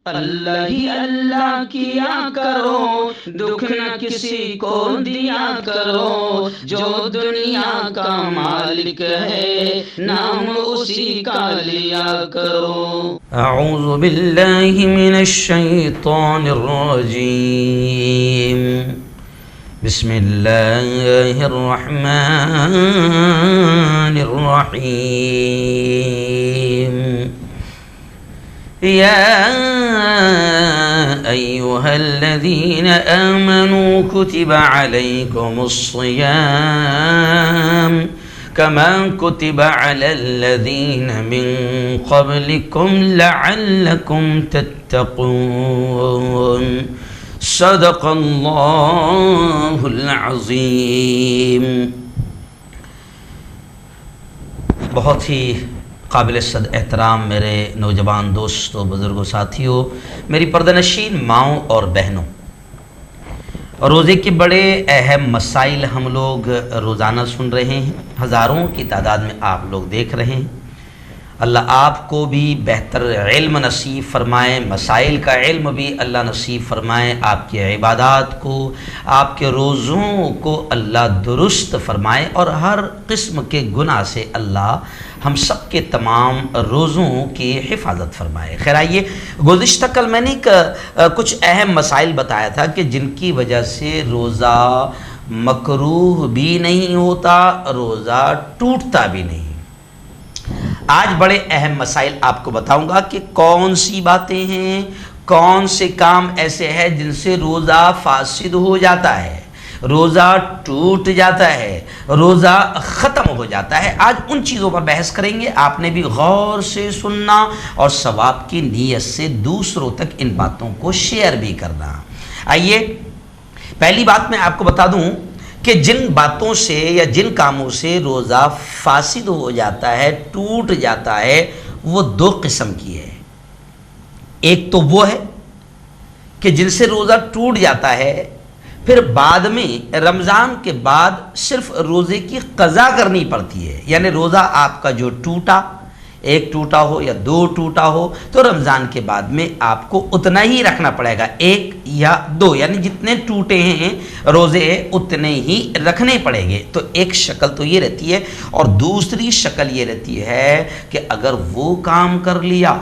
اللہ ہی اللہ کیا کرو، دکھ نہ کسی کو دیا کرو، جو دنیا کا مالک ہے نام اسی کا لیا کرو۔ اعوذ باللہ من الشیطان الرجیم، بسم اللہ الرحمن الرحیم۔ یا ایہا الذین آمنوا کتب علیکم الصیام کما کتب علی الذین من قبلکم لعلکم تتقون۔ صدق اللہ العظیم۔ بہت ہی قابل صد احترام میرے نوجوان دوستوں، بزرگوں، ساتھیوں، میری پردہ نشین ماؤں اور بہنوں، روزے کے بڑے اہم مسائل ہم لوگ روزانہ سن رہے ہیں، ہزاروں کی تعداد میں آپ لوگ دیکھ رہے ہیں۔ اللہ آپ کو بھی بہتر علم نصیب فرمائے، مسائل کا علم بھی اللہ نصیب فرمائے، آپ کی عبادات کو، آپ کے روزوں کو اللہ درست فرمائے، اور ہر قسم کے گناہ سے اللہ ہم سب کے تمام روزوں کی حفاظت فرمائے۔ خیر آئیے، گزشتہ کل میں نے کچھ اہم مسائل بتایا تھا کہ جن کی وجہ سے روزہ مکروہ بھی نہیں ہوتا، روزہ ٹوٹتا بھی نہیں۔ آج بڑے اہم مسائل آپ کو بتاؤں گا کہ کون سی باتیں ہیں، کون سے کام ایسے ہیں جن سے روزہ فاسد ہو جاتا ہے، روزہ ٹوٹ جاتا ہے، روزہ ختم ہو جاتا ہے۔ آج ان چیزوں پر بحث کریں گے، آپ نے بھی غور سے سننا اور ثواب کی نیت سے دوسروں تک ان باتوں کو شیئر بھی کرنا۔ آئیے، پہلی بات میں آپ کو بتا دوں کہ جن باتوں سے یا جن کاموں سے روزہ فاسد ہو جاتا ہے، ٹوٹ جاتا ہے، وہ دو قسم کی ہے۔ ایک تو وہ ہے کہ جن سے روزہ ٹوٹ جاتا ہے، پھر بعد میں رمضان کے بعد صرف روزے کی قضا کرنی پڑتی ہے، یعنی روزہ آپ کا جو ٹوٹا، ایک ٹوٹا ہو یا دو ٹوٹا ہو، تو رمضان کے بعد میں آپ کو اتنا ہی رکھنا پڑے گا، ایک یا دو، یعنی جتنے ٹوٹے ہیں روزے اتنے ہی رکھنے پڑیں گے۔ تو ایک شکل تو یہ رہتی ہے، اور دوسری شکل یہ رہتی ہے کہ اگر وہ کام کر لیا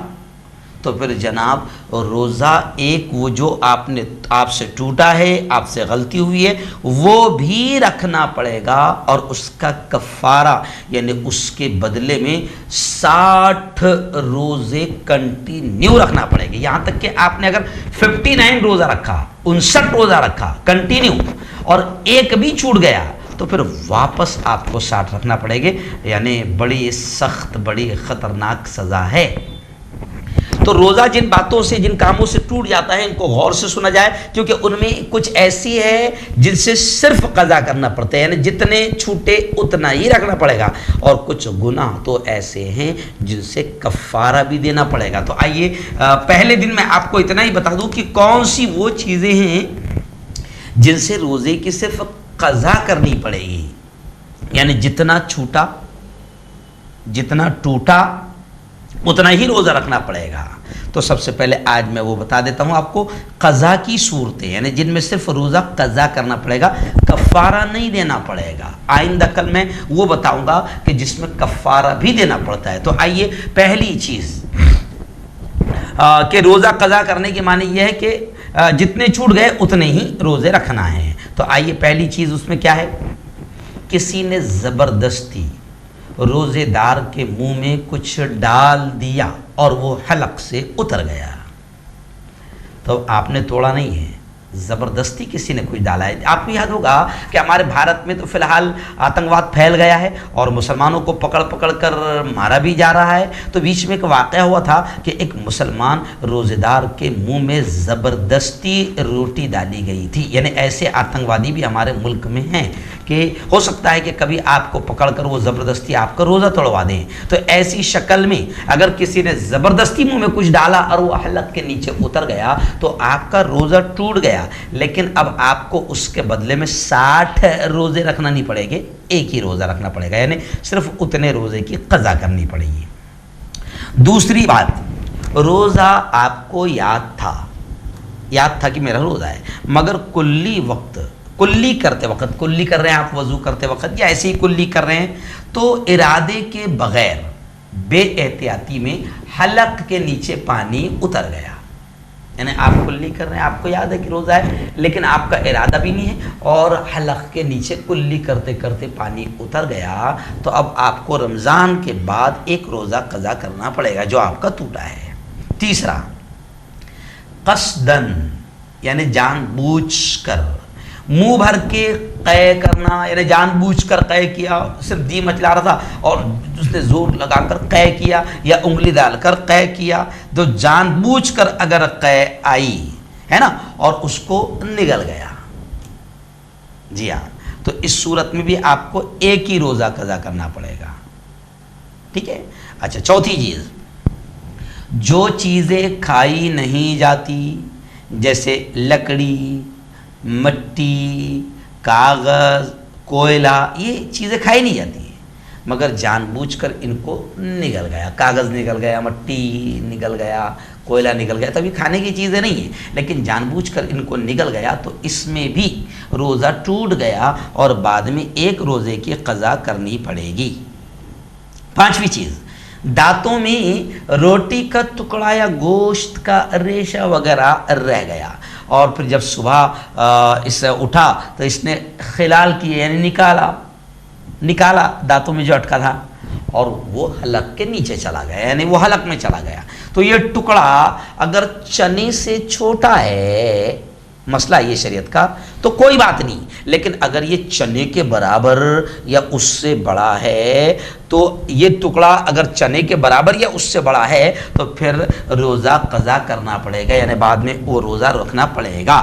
تو پھر جناب روزہ ایک وہ جو آپ سے ٹوٹا ہے، آپ سے غلطی ہوئی ہے، وہ بھی رکھنا پڑے گا، اور اس کا کفارہ یعنی اس کے بدلے میں 60 روزے کنٹینیو رکھنا پڑے گا۔ یہاں تک کہ آپ نے اگر 59 روزہ رکھا، 59 روزہ رکھا کنٹینیو، اور ایک بھی چھوٹ گیا تو پھر واپس آپ کو 60 رکھنا پڑے گے، یعنی بڑی سخت، بڑی خطرناک سزا ہے۔ تو روزہ جن باتوں سے، جن کاموں سے ٹوٹ جاتا ہے، ان کو غور سے سنا جائے، کیونکہ ان میں کچھ ایسی ہے جن سے صرف قضا کرنا پڑتا ہے، یعنی جتنے چھوٹے اتنا ہی رکھنا پڑے گا، اور کچھ گناہ تو ایسے ہیں جن سے کفارہ بھی دینا پڑے گا۔ تو آئیے پہلے دن میں آپ کو اتنا ہی بتا دوں کہ کون سی وہ چیزیں ہیں جن سے روزے کی صرف قضا کرنی پڑے گی، یعنی جتنا چھوٹا، جتنا ٹوٹا اتنا ہی روزہ رکھنا پڑے گا۔ تو سب سے پہلے آج میں وہ بتا دیتا ہوں آپ کو قضا کی صورتیں، یعنی جن میں صرف روزہ قضا کرنا پڑے گا، کفارہ نہیں دینا پڑے گا۔ آئندہ کل میں وہ بتاؤں گا کہ جس میں کفارہ بھی دینا پڑتا ہے۔ تو آئیے، پہلی چیز کہ روزہ قضا کرنے کے معنی یہ ہے کہ جتنے چھوٹ گئے اتنے ہی روزے رکھنا ہے۔ تو آئیے، پہلی چیز اس میں کیا ہے؟ کسی نے زبردستی روزے دار کے منہ میں کچھ ڈال دیا اور وہ حلق سے اتر گیا، تو آپ نے توڑا نہیں ہے، زبردستی کسی نے کچھ ڈالا ہے۔ آپ کو یاد ہوگا کہ ہمارے بھارت میں تو فی الحال آتنکواد پھیل گیا ہے اور مسلمانوں کو پکڑ پکڑ کر مارا بھی جا رہا ہے۔ تو بیچ میں ایک واقعہ ہوا تھا کہ ایک مسلمان روزے دار کے منہ میں زبردستی روٹی ڈالی گئی تھی، یعنی ایسے آتنکوادی بھی ہمارے ملک میں ہیں کہ ہو سکتا ہے کہ کبھی آپ کو پکڑ کر وہ زبردستی آپ کا روزہ توڑوا دیں۔ تو ایسی شکل میں اگر کسی نے زبردستی منہ میں کچھ ڈالا اور وہ حلق کے نیچے اتر گیا تو آپ کا روزہ ٹوٹ گیا، لیکن اب آپ کو اس کے بدلے میں 60 روزے رکھنا نہیں پڑے گے، ایک ہی روزہ رکھنا پڑے گا، یعنی صرف اتنے روزے کی قضا کرنی پڑے گی۔ دوسری بات، روزہ آپ کو یاد تھا کہ میرا روزہ ہے، مگر کلی کرتے وقت، کلی کر رہے ہیں آپ وضو کرتے وقت یا ایسے ہی کلی کر رہے ہیں، تو ارادے کے بغیر بے احتیاطی میں حلق کے نیچے پانی اتر گیا، یعنی آپ کلی کر رہے ہیں، آپ کو یاد ہے کہ روزہ ہے، لیکن آپ کا ارادہ بھی نہیں ہے اور حلق کے نیچے کلی کرتے کرتے پانی اتر گیا، تو اب آپ کو رمضان کے بعد ایک روزہ قضا کرنا پڑے گا جو آپ کا ٹوٹا ہے۔ تیسرا، قصدن یعنی جان بوجھ کر، منہ بھر کے قے کرنا، یعنی جان بوجھ کر قے کیا، صرف دی مچلا رہا تھا اور اس نے زور لگا کر قے کیا یا انگلی ڈال کر قے کیا، تو جان بوجھ کر اگر قے آئی ہے نا اور اس کو نگل گیا، جی ہاں، تو اس صورت میں بھی آپ کو ایک ہی روزہ قضا کرنا پڑے گا، ٹھیک ہے۔ اچھا، چوتھی چیز، جو چیزیں کھائی نہیں جاتی جیسے لکڑی، مٹی، کاغذ، کوئلہ، یہ چیزیں کھائی نہیں جاتی ہیں مگر جان بوجھ کر ان کو نگل گیا، کاغذ نگل گیا، مٹی نگل گیا، کوئلہ نگل گیا، تبھی کھانے کی چیزیں نہیں ہیں لیکن جان بوجھ کر ان کو نگل گیا، تو اس میں بھی روزہ ٹوٹ گیا اور بعد میں ایک روزے کی قضا کرنی پڑے گی۔ پانچویں چیز، دانتوں میں روٹی کا ٹکڑا یا گوشت کا ریشہ وغیرہ رہ گیا اور پھر جب صبح اس سے اٹھا تو اس نے خلال کیے یعنی نکالا دانتوں میں جو اٹکا تھا اور وہ حلق کے نیچے چلا گیا، یعنی وہ حلق میں چلا گیا، تو یہ ٹکڑا اگر چنے سے چھوٹا ہے، مسئلہ یہ شریعت کا، تو کوئی بات نہیں، لیکن اگر یہ چنے کے برابر یا اس سے بڑا ہے تو یہ ٹکڑا اگر چنے کے برابر یا اس سے بڑا ہے تو پھر روزہ قضا کرنا پڑے گا، یعنی بعد میں وہ روزہ رکھنا پڑے گا۔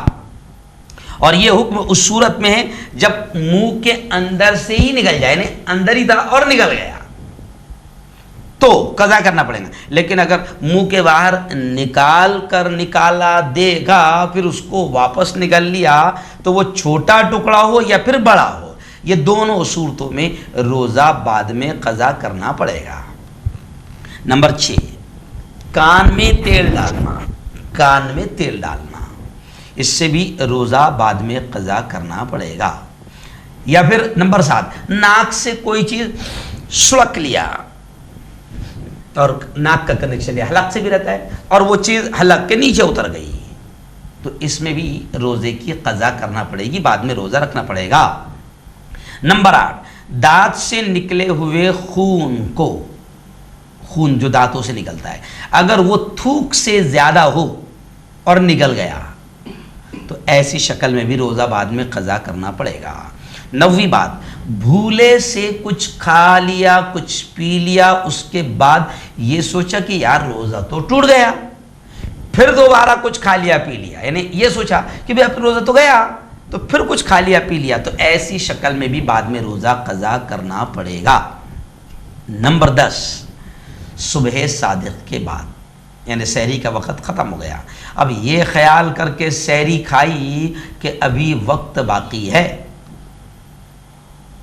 اور یہ حکم اس صورت میں ہے جب منہ کے اندر سے ہی نکل جائے، یعنی اندر ہی تھا اور نکل گیا تو قضا کرنا پڑے گا، لیکن اگر منہ کے باہر نکالا دے گا پھر اس کو واپس نکل لیا تو وہ چھوٹا ٹکڑا ہو یا پھر بڑا ہو، یہ دونوں صورتوں میں روزہ بعد میں قضا کرنا پڑے گا۔ نمبر 6، کان میں تیل ڈالنا، اس سے بھی روزہ بعد میں قضا کرنا پڑے گا۔ یا پھر نمبر 7، ناک سے کوئی چیز سڑک لیا اور ناک کا کنیکشن حلق سے بھی رہتا ہے اور وہ چیز حلق کے نیچے اتر گئی تو اس میں بھی روزے کی قضا کرنا پڑے گی، بعد میں روزہ رکھنا پڑے گا۔ نمبر 8، دانت سے نکلے ہوئے خون جو دانتوں سے نکلتا ہے اگر وہ تھوک سے زیادہ ہو اور نکل گیا تو ایسی شکل میں بھی روزہ بعد میں قضا کرنا پڑے گا۔ 9ویں بات، بھولے سے کچھ کھا لیا کچھ پی لیا، اس کے بعد یہ سوچا کہ یار روزہ تو ٹوٹ گیا، پھر دوبارہ کچھ کھا لیا پی لیا، یعنی یہ سوچا کہ بھئی اب روزہ تو گیا تو پھر کچھ کھا لیا پی لیا، تو ایسی شکل میں بھی بعد میں روزہ قضا کرنا پڑے گا۔ نمبر 10، صبح صادق کے بعد، یعنی سحری کا وقت ختم ہو گیا، اب یہ خیال کر کے سحری کھائی کہ ابھی وقت باقی ہے،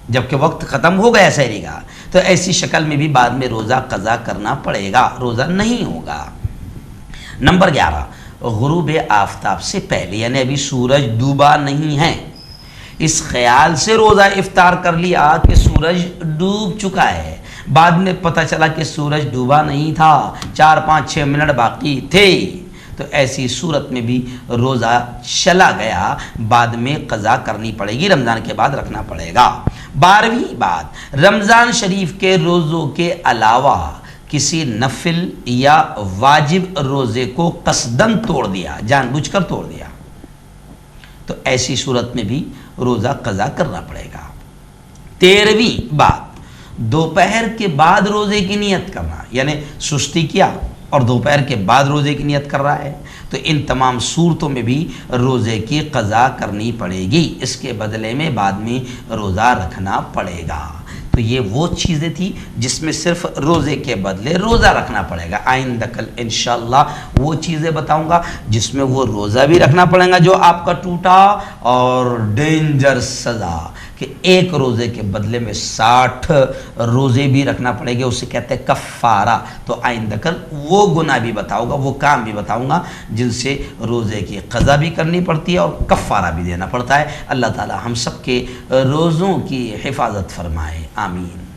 جبکہ وقت ختم ہو گیا سحری کا، تو ایسی شکل میں بھی بعد میں روزہ قضا کرنا پڑے گا، روزہ نہیں ہوگا۔ نمبر 11، غروب آفتاب سے پہلے، یعنی ابھی سورج ڈوبا نہیں ہے، اس خیال سے روزہ افطار کر لیا کہ سورج ڈوب چکا ہے، بعد میں پتہ چلا کہ سورج ڈوبا نہیں تھا، 4 5 6 منٹ باقی تھے، تو ایسی صورت میں بھی روزہ چلا گیا، بعد میں قضا کرنی پڑے گی، رمضان کے بعد رکھنا پڑے گا۔ 12ویں بات، رمضان شریف کے روزوں کے علاوہ کسی نفل یا واجب روزے کو قصدن توڑ دیا، جان بوجھ کر توڑ دیا، تو ایسی صورت میں بھی روزہ قضا کرنا پڑے گا۔ 13ویں بات، دوپہر کے بعد روزے کی نیت کرنا، یعنی سستی کیا اور دوپہر کے بعد روزے کی نیت کر رہا ہے تو ان تمام صورتوں میں بھی روزے کی قضا کرنی پڑے گی، اس کے بدلے میں بعد میں روزہ رکھنا پڑے گا۔ تو یہ وہ چیزیں تھی جس میں صرف روزے کے بدلے روزہ رکھنا پڑے گا۔ آئندہ کل انشاءاللہ وہ چیزیں بتاؤں گا جس میں وہ روزہ بھی رکھنا پڑے گا جو آپ کا ٹوٹا، اور ڈینجر سزا کہ ایک روزے کے بدلے میں 60 روزے بھی رکھنا پڑے گے، اسے کہتے ہیں کفارہ۔ تو آئندہ کل وہ گناہ بھی بتاؤں گا، وہ کام بھی بتاؤں گا جن سے روزے کی قضا بھی کرنی پڑتی ہے اور کفارہ بھی دینا پڑتا ہے۔ اللہ تعالی ہم سب کے روزوں کی حفاظت فرمائے، آمین۔